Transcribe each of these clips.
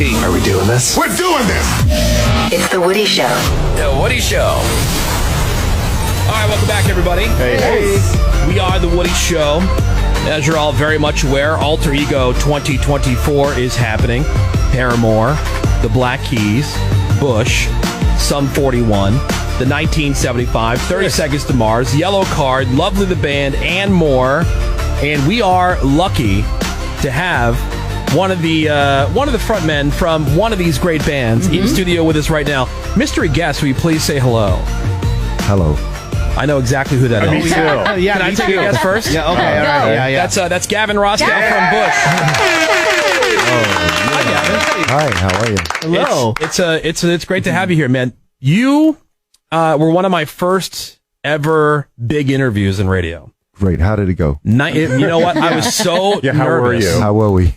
Woody. Are we doing this? We're doing this! It's The Woody Show. The Woody Show. All right, welcome back, everybody. Hey. We are The Woody Show. As you're all very much aware, AlterEgo 2024 is happening. Paramore, The Black Keys, Bush, Sum 41, The 1975, 30 Seconds to Mars, Yellow Card, Lovely the Band, and more. And we are lucky to have one of the frontmen from one of these great bands in studio with us right now. Mystery guest, will you please say hello? Hello. I know exactly who that is. Yeah, Can I take a guess first? Yeah, okay, all right. Yeah. That's Gavin Rossdale from Bush. Hi, Gavin. Hi, how are you? Hello. It's great to have you here, man. You were one of my first ever big interviews in radio. Great. How did it go? You know what? I was so nervous. how were you? How were we?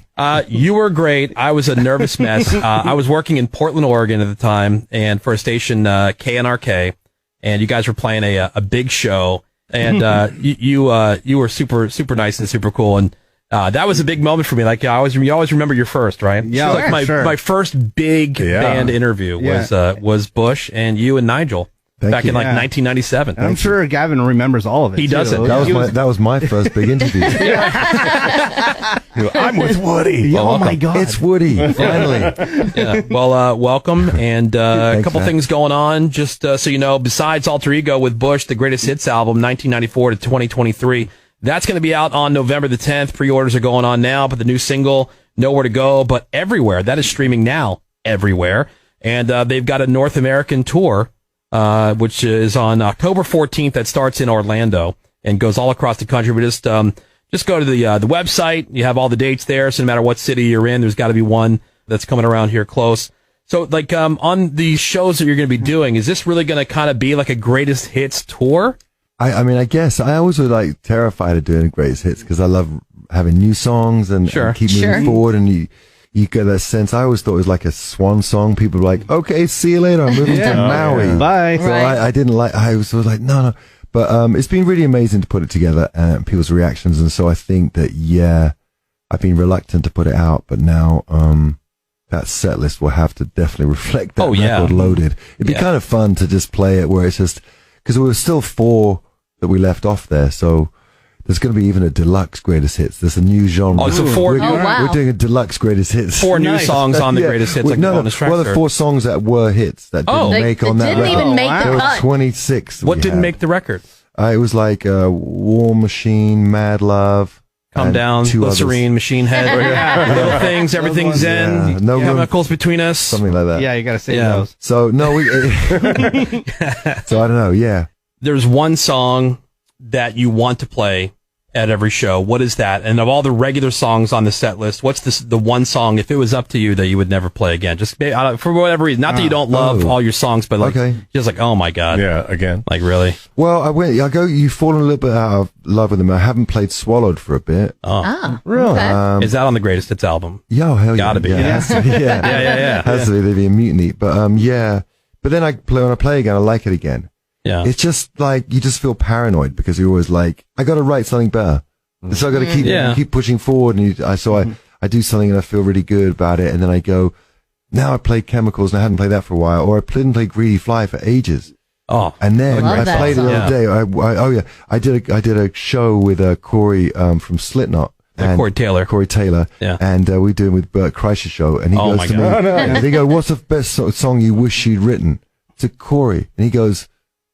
You were great. I was a nervous mess. I was working in Portland, Oregon at the time, and for a station KNRK, and you guys were playing a big show, and you were super nice and super cool, and that was a big moment for me. Like you always remember your first, right? Yeah, so like my first big band interview was Bush and you and Nigel. Back in like 1997. I'm sure Gavin remembers all of it. He doesn't. That was my first big interview. I'm with Woody. Well, Oh my God. It's Woody, finally. Yeah. Well, welcome. And a couple things going on. Just so you know, besides AlterEgo with Bush, the greatest hits album, 1994 to 2023, that's going to be out on November the 10th. Pre-orders are going on now, but the new single, Nowhere to Go, but everywhere. That is streaming now everywhere. And they've got a North American tour, which is on October 14th. That starts in Orlando and goes all across the country. But just go to the website. You have all the dates there. So no matter what city you're in, there's got to be one that's coming around here close. So like on the shows that you're going to be doing, is this really going to kind of be like a greatest hits tour? I mean, I guess I always was like terrified of doing greatest hits because I love having new songs and keep moving forward, and you get that sense. I always thought it was like a swan song. People were like, okay, see you later. I'm moving to Maui. Bye. So I didn't like, I was like, no. But it's been really amazing to put it together and people's reactions. And so I think that, I've been reluctant to put it out. But now that set list will have to definitely reflect that record loaded. It'd be kind of fun to just play it where it's just, because there were still 4 that we left off there. So there's going to be even a deluxe greatest hits. There's a new genre. Oh, so we're doing a deluxe greatest hits. 4 new songs on the greatest hits. Like bonus tracks. Well, the 4 songs that were hits that didn't make on that record. Didn't even make the There cut. were 26. What didn't make the record? It was like War Machine, Mad Love. Calm Down, Glycerine, Machine Head, Little Things, Everything's Zen, No Chemicals Between Us. Something like that. Yeah, you got to say those. So, no, so I don't know, There's one song that you want to play at every show. What is that? And of all the regular songs on the set list, what's the one song, if it was up to you, that you would never play again? Just for whatever reason. Not that you don't love all your songs, but like, just like, oh my God. Yeah, again. Like, really? Well, you've fallen a little bit out of love with them. I haven't played Swallowed for a bit. Oh. Really? Is that on the greatest hits album? Yeah, oh, hell Gotta be. Yeah, has to be, Yeah. Has to be. There'd be a mutiny. But, But then when I play again, I like it again. Yeah. It's just like, you just feel paranoid because you're always like, I got to write something better. So I got to keep pushing forward. And I do something and I feel really good about it. And then I go, now I play Chemicals and I hadn't played that for a while. Or I didn't play Greedy Fly for ages. Oh. And then I played it the other day. I did a show with Corey from Slipknot. And Corey Taylor. Yeah. And we were doing with Bert Kreischer's show. And he goes to me, and they go, what's the best song you wish you'd written? To Corey. And he goes,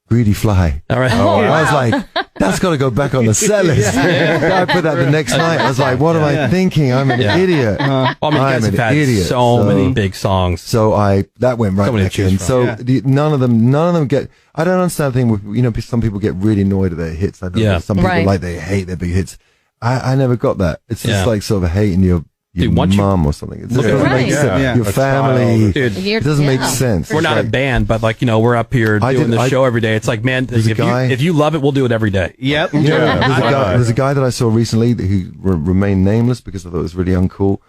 Greedy Fly. All right. I was like, that's got to go back on the set list. I put that the next night. I was like, what am I thinking? I'm an idiot. Well, I mean, you guys have had so many big songs. So that went right back in. So none of them get, I don't understand the thing with, some people get really annoyed at their hits. I know some people like, they hate their big hits. I never got that. It's just like sort of hating your mom or something. It doesn't make sense. Your family. Dude, it doesn't make sense. We're not a band, but like, we're up here doing the show every day. It's like, man, if you love it, we'll do it every day. Yep. There's a guy that I saw recently who remained nameless because I thought it was really uncool.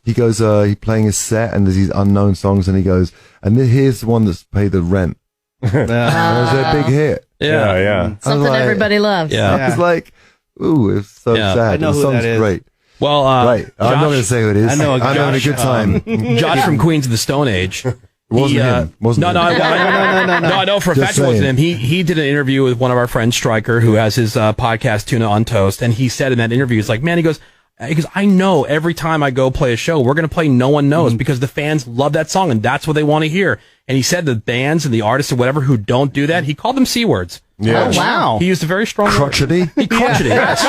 He goes, he's playing his set and there's these unknown songs and he goes, and here's the one that's paid the rent. It was a big hit. Something everybody loves. I was like, ooh, it's so sad. I know the who song's that is. great. Well, right. I'm not going to say who it is. I know. I'm having a good time. Josh from Queens of the Stone Age. Wasn't him. Wasn't him. No, I know for a fact it wasn't him. He did an interview with one of our friends, Stryker, who has his podcast, Tuna on Toast, and he said in that interview, he's like, man, he goes, I know every time I go play a show, we're going to play No One Knows because the fans love that song and that's what they want to hear. And he said the bands and the artists or whatever who don't do that, he called them C words. Yeah. Oh, wow. He used a very strong crotchety. word. He crotchety. Yes.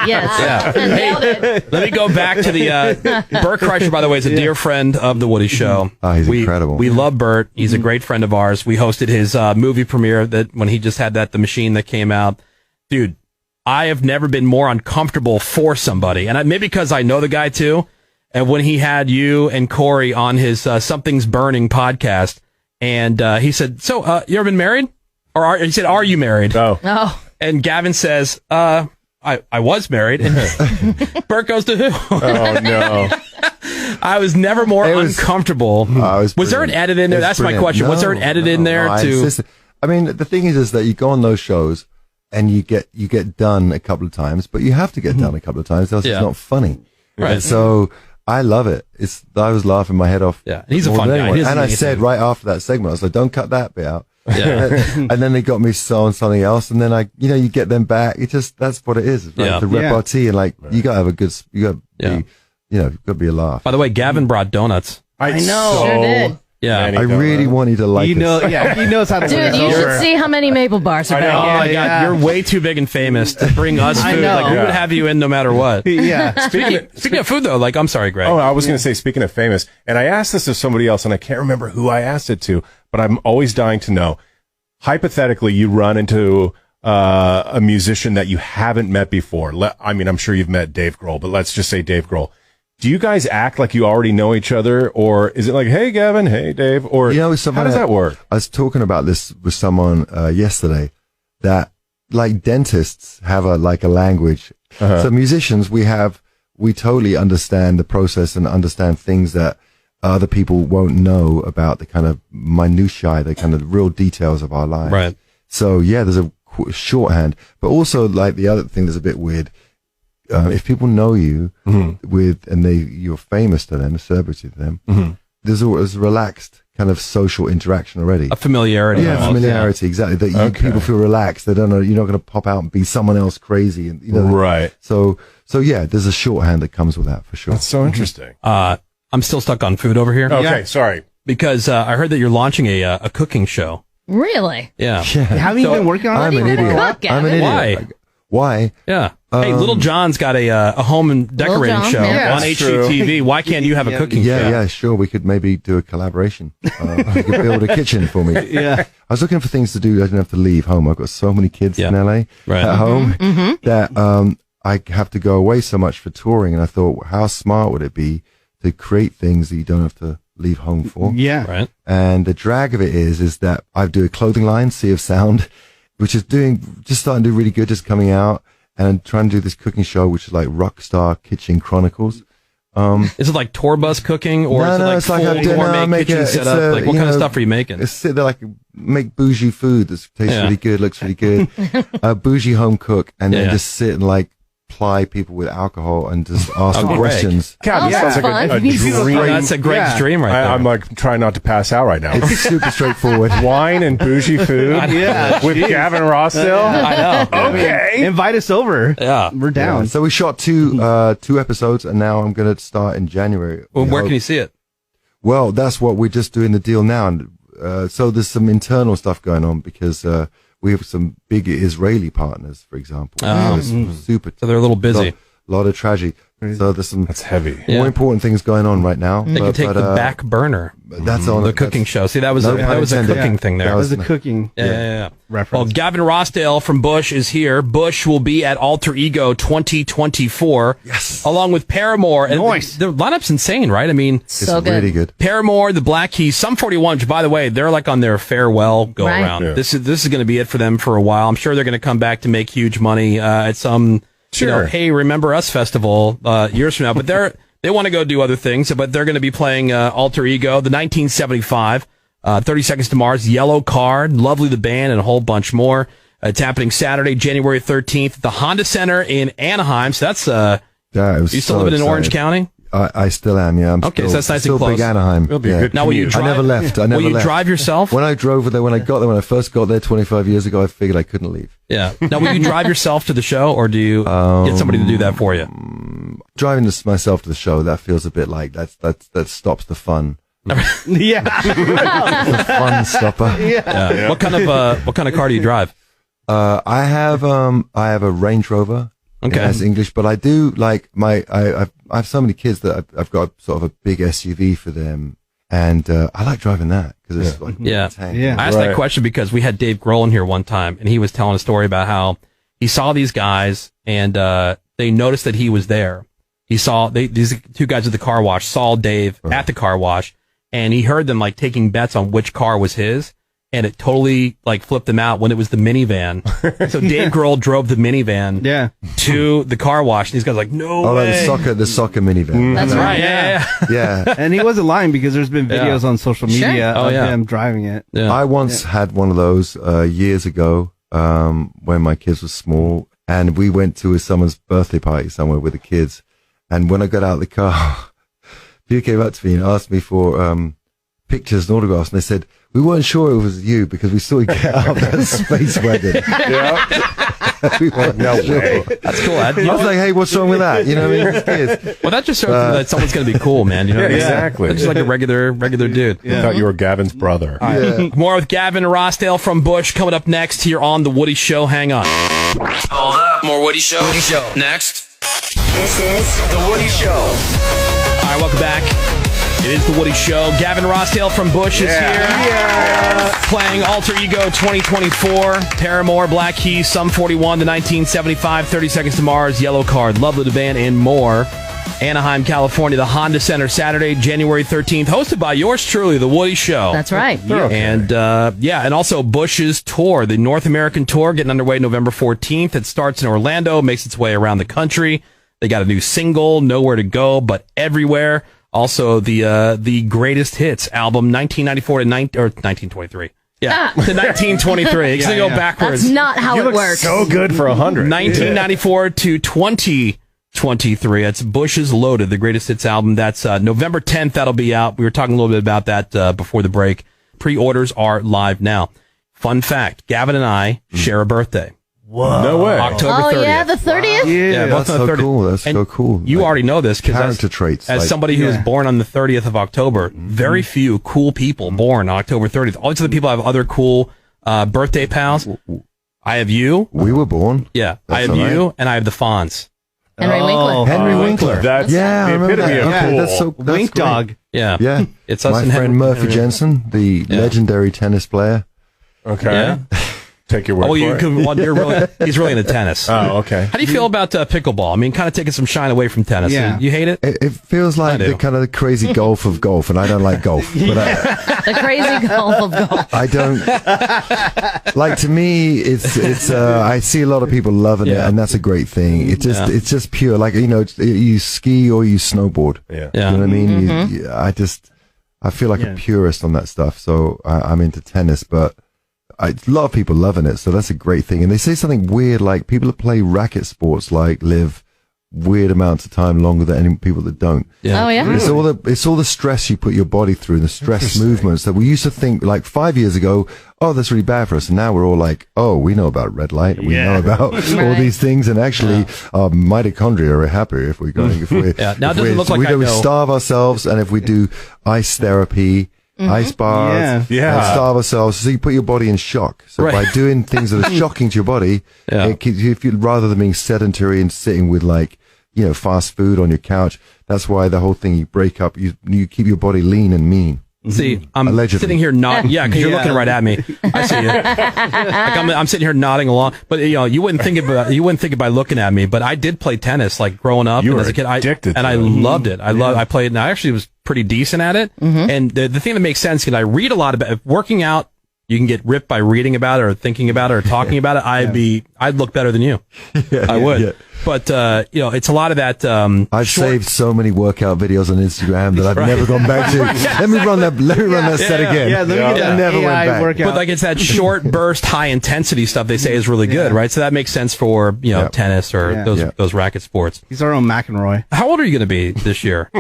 Yes. Yeah. Nailed it. Let me go back to the Bert Kreischer, by the way, is a dear friend of the Woody Show. Oh, he's incredible. We love Bert. He's a great friend of ours. We hosted his movie premiere that when he just had the machine that came out. Dude, I have never been more uncomfortable for somebody. And maybe because I know the guy too. And when he had you and Corey on his Something's Burning podcast, and he said, so you ever been married? He said, are you married? Oh. And Gavin says, I was married. And Bert goes to who? Oh, no. I was never more uncomfortable. Was there an edit in there? That's my question. Was there an edit in there I mean, the thing is that you go on those shows and you get done a couple of times, but you have to get done a couple of times, else it's not funny. Right. And so I love it. I was laughing my head off. Yeah. He's a fun guy. And I said right after that segment, I was like, don't cut that bit out. Yeah. And then they got me on something else, and then you get them back. That's what it is. Right? Yeah. The repartee, and you got to have a good, got to be a laugh. By the way, Gavin brought donuts. I know. Sure did. Yeah. I really wanted to like He knows how to Dude, you should see how many maple bars are Oh back my here. God, you're way too big and famous to bring us I food. know. Like we would have you in no matter what. Yeah. Speaking of food, though, I'm sorry, Greg. Oh, I was going to say, speaking of famous, and I asked this to somebody else, and I can't remember who I asked it to, but I'm always dying to know. Hypothetically, you run into a musician that you haven't met before. I mean, I'm sure you've met Dave Grohl, but let's just say Dave Grohl. Do you guys act like you already know each other, or is it like, hey, Gavin, hey, Dave, or how does that work? I was talking about this with someone yesterday, that like dentists have a language. So musicians, we totally understand the process and understand things that other people won't know about, the kind of minutiae, the kind of real details of our lives. Right. So yeah, there's a shorthand, but also like the other thing that's a bit weird. If people know you and you're famous to them, a celebrity to them, there's always relaxed kind of social interaction already. A familiarity. Yeah, familiarity, exactly. That people feel relaxed. They don't know, you're not going to pop out and be someone else crazy. And, right. So yeah, there's a shorthand that comes with that for sure. That's so interesting. I'm still stuck on food over here. Okay, sorry. Because I heard that you're launching a cooking show. Really? Yeah. Haven't you been working on it? I'm an idiot. I'm an idiot. Why? Yeah. Hey, Little John's got a home and decorating show on HGTV. Why can't you have a cooking show? Yeah, sure. We could maybe do a collaboration. You could build a kitchen for me. Yeah. I was looking for things to do. I didn't have to leave home. I've got so many kids in LA at home that I have to go away so much for touring. And I thought, how smart would it be to create things that you don't have to leave home for? Yeah. Right. And the drag of it is that I do a clothing line, Sea of Sound, which is just starting to do really good, just coming out. And I'm trying to do this cooking show, which is like Rockstar Kitchen Chronicles. Is it like tour bus cooking, or is it like it's like full gourmet kitchen setup? Like what kind of stuff are you making? It's make bougie food that tastes really good, looks really good. Bougie home cook, and then just sit and ply people with alcohol and just ask them questions. God, that sounds like a dream. That's a Greg's dream right there. I'm like trying not to pass out right now. It's super straightforward. Wine and bougie food with Gavin Rossdale. I know. Okay. Invite us over. Yeah. We're down. Yeah. So we shot two episodes, and now I'm going to start in January. Well, where can you see it? Well, that's what we're just doing the deal now. And so there's some internal stuff going on because we have some big Israeli partners, for example. Super. So they're a little busy. A lot of tragedy. So there's some That's heavy. more important things going on right now. They can take the back burner. That's on The cooking show. See, that was a cooking thing there. That was a cooking Yeah. reference. Well, Gavin Rossdale from Bush is here. Bush will be at AlterEgo 2024. Yes. Along with Paramore. And Nice. the lineup's insane, right? I mean, It's So good. really good. Paramore, the Black Keys, Sum 41, which, by the way, they're like on their farewell go around. Yeah. This is going to be it for them for a while. I'm sure they're going to come back to make huge money at some, hey, remember us festival years from now. But they want to go do other things, but they're going to be playing AlterEgo, the 1975, 30 Seconds to Mars, Yellow Card, Lovely the Band, and a whole bunch more. It's happening Saturday, January 13th at the Honda Center in Anaheim. So that's Yeah, it was You still so living in Orange exciting. County? I still am, yeah. I'm Okay, still, so that's nice still and close. big Anaheim. It'll be a yeah. good Now, will you commute. drive? I never left. Will you drive yourself? When I drove there, when I first got there 25 years ago, I figured I couldn't leave. Yeah. Now, will you drive yourself to the show, or do you get somebody to do that for you? Driving myself to the show, that feels a bit like that stops the fun. Yeah. The fun stopper. Yeah. What kind of car do you drive? I have a Range Rover. Okay. That's English, but I do like I have so many kids that I've got sort of a big SUV for them, and I like driving that because it's like Yeah. tank. Yeah. I asked that question because we had Dave Grohl in here one time, and he was telling a story about how he saw these guys, and they noticed that he was there. He saw these two guys at the car wash saw Dave at the car wash, and he heard them like taking bets on which car was his. And it totally like flipped him out when it was the minivan. So Dave Grohl drove the minivan to the car wash, and these guys were like, no way. The soccer minivan. That's Right, right. yeah. Yeah. And he wasn't lying because there's been videos on social media Oh, of yeah. him driving it. Yeah. I once had one of those years ago when my kids were small, and we went to someone's birthday party somewhere with the kids. And when I got out of the car, people came up to me and asked me for pictures and autographs, and they said, we weren't sure it was you because we saw you get out of that space wagon. We weren't sure. That's cool. I was like, hey, what's wrong with that? You know what I mean? It's kids. Well, that just shows that someone's going to be cool, man. You know what I mean? exactly. It's just like a regular dude. I thought you were Gavin's brother. More with Gavin Rossdale from Bush coming up next here on The Woody Show. Hang on. Hold up. More Woody Show. Next. This is The Woody Show. All right, welcome back. It is The Woody Show. Gavin Rossdale from Bush is here. Playing AlterEgo 2024. Paramore, Black Keys, Sum 41, The 1975, 30 Seconds to Mars, Yellow Card, Love the Band, and more. Anaheim, California, the Honda Center, Saturday, January 13th. Hosted by yours truly, The Woody Show. That's right. And and also Bush's tour, the North American tour, getting underway November 14th. It starts in Orlando, makes its way around the country. They got a new single, Nowhere to Go, but Everywhere. Also, the greatest hits album, 1994 to 1923. Yeah, to 1923. It's going to go backwards. That's not how it works. So good for 100. 1994 to 2023. That's Bush's Loaded, the greatest hits album. That's November 10th. That'll be out. We were talking a little bit about that before the break. Pre-orders are live now. Fun fact, Gavin and I share a birthday. Whoa. No way. October 30th. Oh, yeah, the 30th? Yeah, both That's on the so 30th. cool. That's And so cool. You Like, already know this because character traits. as like, somebody who was born on the 30th of October, very few cool people born on October 30th. All these other people have other cool birthday pals. I have you. we were born. Yeah, I That's have all you, right. and I have the Fonz. Henry Winkler. Henry Winkler. That's Yeah, I the remember epitome that. of Okay, cool. that's so that's Wink great. Dog. Yeah, Yeah, it's us my and friend Henry. Murphy Jensen, the legendary tennis player. Okay. Yeah. Take your word Oh, for you it. could, well, he's really into tennis. Oh, okay. How do you feel about pickleball? I mean, kind of taking some shine away from tennis. Yeah. You hate it? It feels like I do. the kind of the crazy golf of golf, and I don't like golf. But The crazy golf of golf. I don't like. To me, it's. I see a lot of people loving it, Yeah. and that's a great thing. It's just Yeah. it's just pure. Like you ski or you snowboard. Yeah. Yeah. You know what I mean? I feel like a purist on that stuff. So I'm into tennis, but a lot of people loving it. So that's a great thing. And they say something weird, like people that play racket sports like live weird amounts of time longer than any people that don't. Yeah. Oh, yeah? It's all the stress you put your body through, the stress movements that we used to think like 5 years ago, oh, that's really bad for us. And now we're all like, oh, we know about red light. We know about all Right. these things. And actually, our mitochondria are happier if we're going, if we're, Yeah. Now, it if doesn't we're- look like we I don't know. starve ourselves. And if we do ice therapy, ice baths, Yeah. and starve ourselves, so you put your body in shock. So Right. by doing things that are shocking to your body, Yeah. it keeps you, if you, rather than being sedentary and sitting with like, fast food on your couch, that's why the whole thing, you break up, you keep your body lean and mean. See, I'm Allegedly. sitting here nodding. Yeah, because you're looking right at me. I see you. Like I'm sitting here nodding along. But you wouldn't think it by looking at me. But I did play tennis, like growing up You and were as a kid. addicted And to I it. loved it. I played, and I actually was pretty decent at it. And the thing that makes sense, because I read a lot about working out you can get ripped by reading about it or thinking about it or talking about it, I'd look better than you. I would. Yeah. But, it's a lot of that. I've saved so many workout videos on Instagram that I've never gone back to. Let me run that set again. Yeah, let me get that never AI went back. workout. But like it's that short burst, high intensity stuff they say is really good, right? So that makes sense for, tennis or those racket sports. He's our own McEnroy. How old are you going to be this year?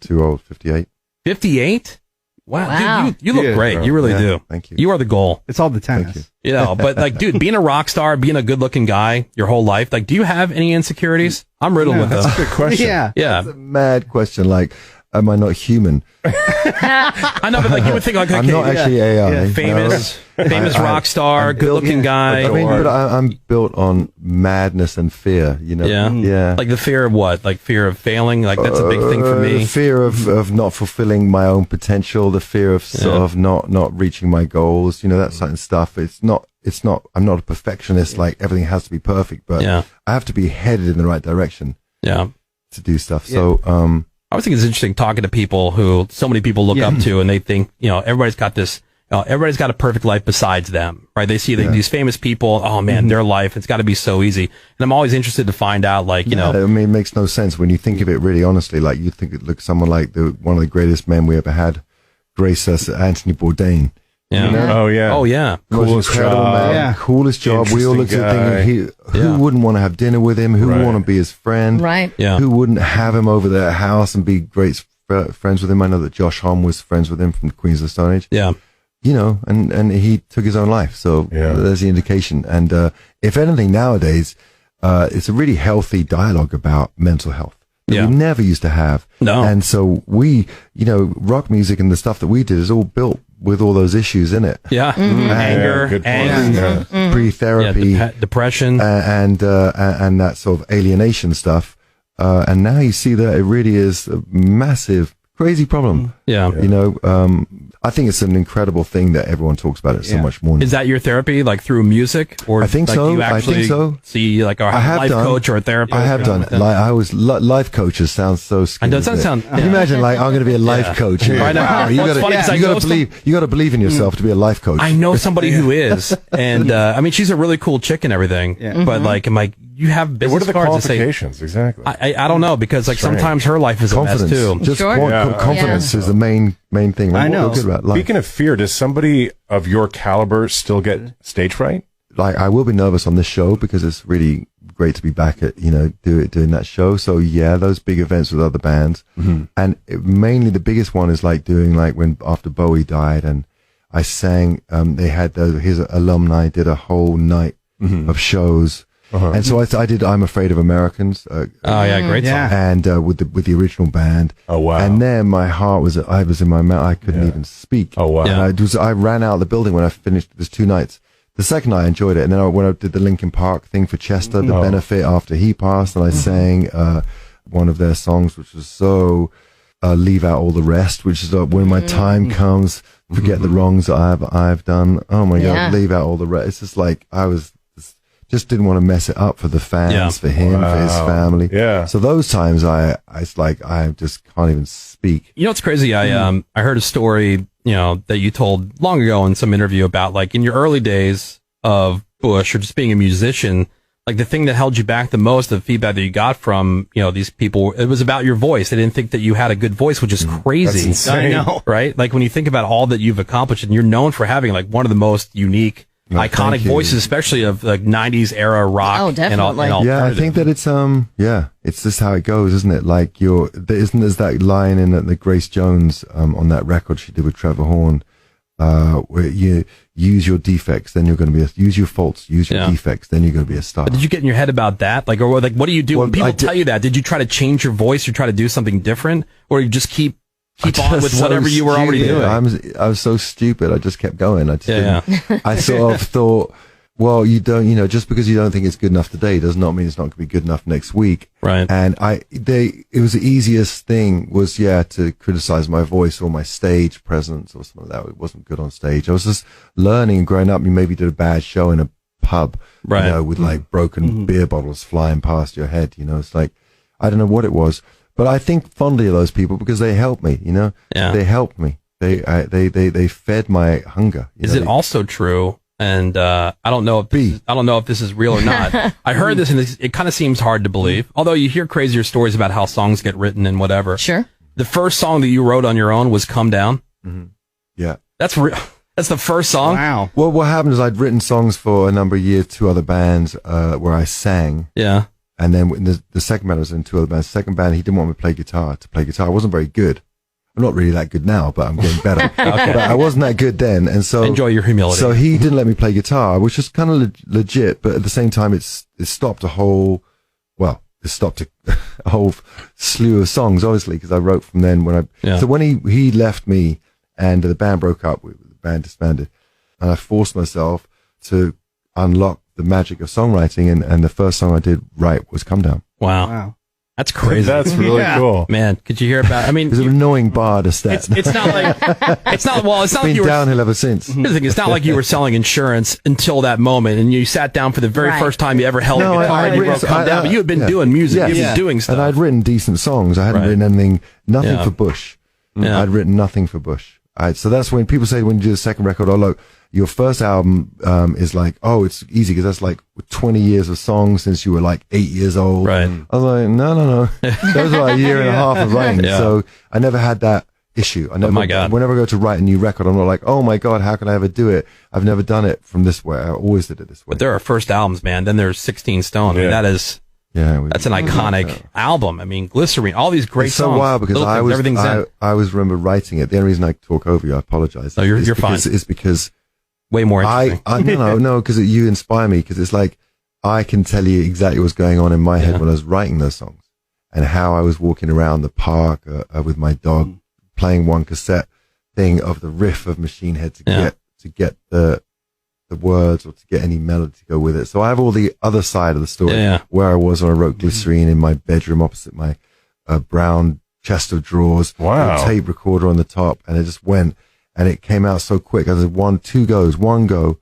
Too old, 58. 58? Wow. Dude, you look great. You really do. Thank you. You are the goal. It's all the tennis. But like, dude, being a rock star, being a good looking guy your whole life, like, do you have any insecurities? I'm riddled with them. That's a good question. Yeah. That's a mad question. Like, am I not human? I know, but like, you would think, like, okay, I'm not actually AI. Famous rock star, good looking guy. I mean, but I'm built on madness and fear, Yeah. Like the fear of what? Like fear of failing? Like that's a big thing for me. The fear of not fulfilling my own potential, the fear of sort of not reaching my goals, that certain stuff. I'm not a perfectionist, like everything has to be perfect, but I have to be headed in the right direction. Yeah. To do stuff. So, I always think it's interesting talking to people who so many people look up to, and they think, everybody's got this, everybody's got a perfect life besides them, right? They see these famous people, oh man, their life, it's got to be so easy. And I'm always interested to find out, like, I mean, it makes no sense when you think of it really honestly. Like, you think it looks someone like one of the greatest men we ever had, grace us, Anthony Bourdain. Yeah. Oh yeah. Oh yeah. Coolest job. Man. Yeah. Coolest job. We all looked at it thinking, who wouldn't want to have dinner with him? Who would want to be his friend? Right. Yeah. Who wouldn't have him over their house and be great friends with him? I know that Josh Homme was friends with him from the Queens of the Stone Age. Yeah. And he took his own life. So there's the indication. And if anything, nowadays, it's a really healthy dialogue about mental health. We never used to have. No. And so we, rock music and the stuff that we did is all built with all those issues in it. Yeah. Anger, pre-therapy, depression, and that sort of alienation stuff. And now you see that it really is a massive, crazy problem. Yeah. I think it's an incredible thing that everyone talks about it so much more. Is that your therapy, like through music, or I think like, so. Do you actually see like a life coach or a therapist? I have done. Like I was life coaches sounds so scary. It doesn't sound. Can you imagine? Like I'm going to be a life coach. Right now, you got to believe in yourself to be a life coach. I know somebody who is, and I mean, she's a really cool chick and everything. Yeah. But like, I'm like, you have business what are the cards qualifications exactly? I don't know, because like sometimes her life is a mess too. Just confidence is the main thing. I know. Speaking of fear, does somebody of your caliber still get stage fright? Like, I will be nervous on this show because it's really great to be back at, doing that show. So yeah, those big events with other bands. Mm-hmm. And mainly the biggest one is like doing like when after Bowie died and I sang, they had his alumni did a whole night of shows. Uh-huh. And so I did I'm Afraid of Americans. Great song. And with the original band. Oh wow. And then my heart was in my mouth. I couldn't even speak. Oh wow. And I ran out of the building when I finished. There's 2 nights. The second night I enjoyed it, and then when I did the Linkin Park thing for Chester, the benefit after he passed, and I sang one of their songs, which was so "Leave Out All the Rest," which is when my time comes, forget the wrongs that I've done. Oh my God, leave out all the rest. It's just like I was. Just didn't want to mess it up for the fans, for him, for his family. Yeah. So those times I just can't even speak. You know, it's crazy. I heard a story, that you told long ago in some interview about like in your early days of Bush or just being a musician, like the thing that held you back the most, the feedback that you got from, these people, it was about your voice. They didn't think that you had a good voice, which is crazy. That's insane. I know. Right? Like when you think about all that you've accomplished and you're known for having like one of the most unique iconic voices, especially of like 90s era rock. Oh, definitely. And yeah, I think that it's it's just how it goes, isn't it? Like there's that line in the Grace Jones on that record she did with Trevor Horn, where you use your defects, then you're going to be use your faults, use your defects, then you're going to be a star. But did you get in your head about that? Like, or like, what do you do when people tell you that? Did you try to change your voice or try to do something different, or you just keep on with whatever you were already doing? I was so stupid. I just kept going. I sort of thought, well, you don't, just because you don't think it's good enough today does not mean it's not going to be good enough next week. Right. And it was the easiest thing was, to criticize my voice or my stage presence or something like that. It wasn't good on stage. I was just learning and growing up. You maybe did a bad show in a pub, right, with like broken beer bottles flying past your head. It's like, I don't know what it was. But I think fondly of those people because they helped me, They helped me. They fed my hunger. Is it also true? And I don't know if this is real or not. I heard this, and it kind of seems hard to believe. Although you hear crazier stories about how songs get written and whatever. Sure. The first song that you wrote on your own was "Come Down." Mm-hmm. Yeah, that's real. That's the first song. Wow. Well, what happened is I'd written songs for a number of years, 2 other bands where I sang. Yeah. And then in the second band, I was in 2 other bands. The second band, he didn't want me to play guitar. I wasn't very good. I'm not really that good now, but I'm getting better. Okay. But I wasn't that good then, and so enjoy your humility. So he didn't let me play guitar, which was kind of legit, but at the same time, it stopped a whole slew of songs, obviously, because I wrote from then. So when he left me and the band broke up, the band disbanded, and I forced myself to unlock the magic of songwriting, and the first song I did write was "Come Down." Wow. That's crazy. That's really cool, man. Could you hear about? I mean, it's an annoying bar to step. It's not been like you were downhill ever since. It's not like you were selling insurance until that moment, and you sat down for the very first time you ever held a guitar and you wrote "Come Down." But you had been doing music, you've been doing stuff, and I'd written decent songs. I hadn't written nothing for Bush. Yeah. I'd written nothing for Bush. So that's when people say when you do the second record, oh look, your first album is like, oh, it's easy because that's like 20 years of songs since you were like 8 years old. Right. I was like, no. Those are like a year and a half of writing. Yeah. So I never had that issue. My God. Whenever I go to write a new record, I'm not like, oh my God, how can I ever do it? I've never done it from this way. I always did it this way. But there are first albums, man. Then there's 16 Stone. I mean, that's an iconic album. I mean, Glycerine, all these great songs. It's so wild because I always remember writing it. The only reason I talk over you, I apologize. No, you're fine. It's because way more interesting. No, because you inspire me. Because it's like I can tell you exactly what's going on in my head when I was writing those songs, and how I was walking around the park with my dog, playing one cassette thing of the riff of Machine Head to get the words or to get any melody to go with it. So I have all the other side of the story where I was when I wrote Glycerine in my bedroom opposite my brown chest of drawers, with a tape recorder on the top, and it just went. And it came out so quick. I did 1-2 goes, one go,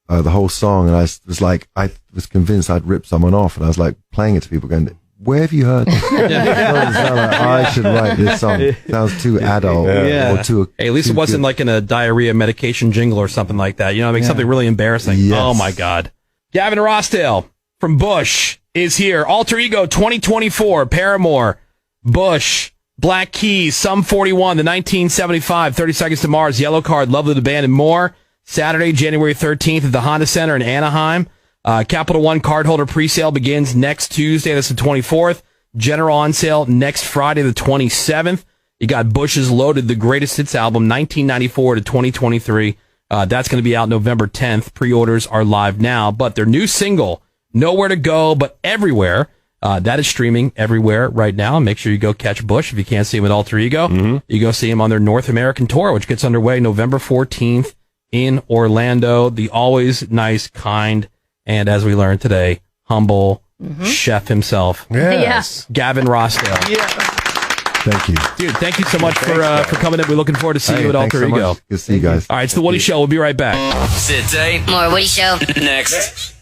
the whole song. And I was convinced I'd ripped someone off. And I was like playing it to people going, where have you heard this? I should write this song. It sounds too adult. Or too, hey, at least it wasn't like in a diarrhea medication jingle or something like that. You know, something really embarrassing. Yes. Oh my God. Gavin Rossdale from Bush is here. Alter Ego 2024, Paramore, Bush, Black Keys, Sum 41, the 1975, 30 Seconds to Mars, Yellow Card, Lovely the Band, and more. Saturday, January 13th at the Honda Center in Anaheim. Capital One cardholder presale begins next Tuesday. That's the 24th. General on sale next Friday, the 27th. You got Bush's Loaded, the greatest hits album, 1994 to 2023. That's going to be out November 10th. Pre-orders are live now. But their new single, Nowhere to Go But Everywhere, that is streaming everywhere right now. Make sure you go catch Bush if you can't see him at Alter Ego. You go see him on their North American tour, which gets underway November 14th in Orlando. The always nice, kind, and as we learned today, humble chef himself. Yes. Gavin Rossdale. Thank you. Dude, thank you so much for coming in. We're looking forward to seeing you at Alter Ego. Good to see you guys. All right, it's The Woody Show. We'll be right back. Sit tight. More Woody Show. Next.